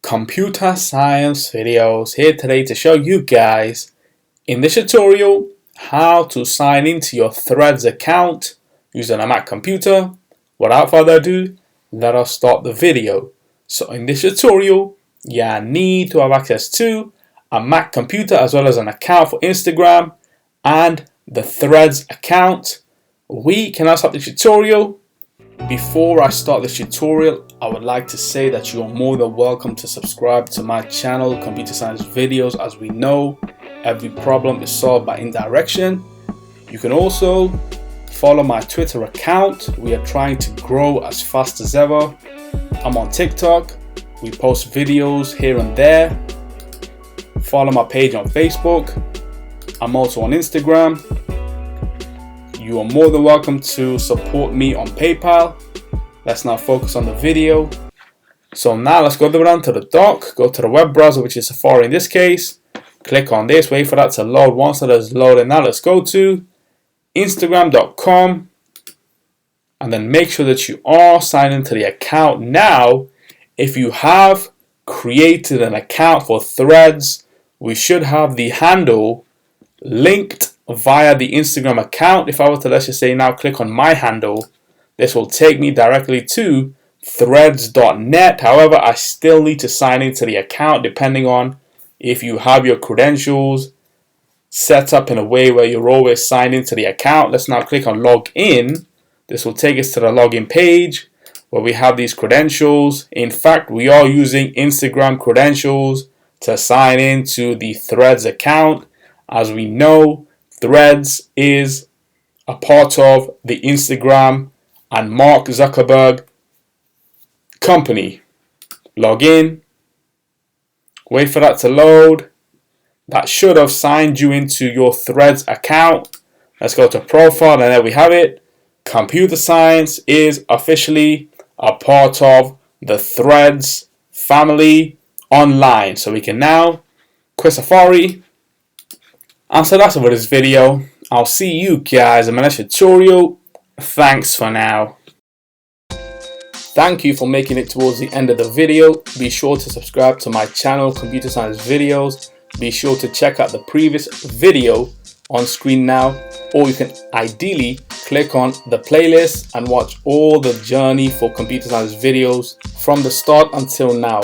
Computer Science Videos here today to show you guys in this tutorial how to sign into your Threads account using a Mac computer. Without further ado, let us start the video. So in this tutorial, you need to have access to a Mac computer as well as an account for Instagram and the Threads account. We can now start the tutorial. Before I start this tutorial, I would like to say that you are more than welcome to subscribe to my channel, Computer Science Videos. As we know, every problem is solved by indirection. You can also follow my Twitter account. We are trying to grow as fast as ever. I'm on TikTok. We post videos here and there. Follow my page on Facebook. I'm also on Instagram. You are more than welcome to support me on PayPal. Let's now focus on the video. So now let's go down to the dock, go to the web browser, which is Safari in this case. Click on this, wait for that to load. Once that is loaded, now let's go to Instagram.com and then make sure that you are signed into the account. Now, if you have created an account for Threads, we should have the handle linked via the Instagram account. If I were to, let's just say, now click on my handle, this will take me directly to threads.net. However, I still need to sign into the account depending on if you have your credentials set up in a way where you're always signed into the account. Let's now click on log in. This will take us to the login page where we have these credentials. In fact, we are using Instagram credentials to sign into the Threads account. As we know, Threads is a part of the Instagram and Mark Zuckerberg company. Log in. Wait for that to load. That should have signed you into your Threads account. Let's go to profile, and there we have it. Computer Science is officially a part of the Threads family online. So we can now quit Safari. And so that's it for this video. I'll see you guys in my next tutorial. Thanks for now. Thank you for making it towards the end of the video. Be sure to subscribe to my channel, Computer Science Videos. Be sure to check out the previous video on screen now, or you can ideally click on the playlist and watch all the journey for Computer Science Videos from the start until now.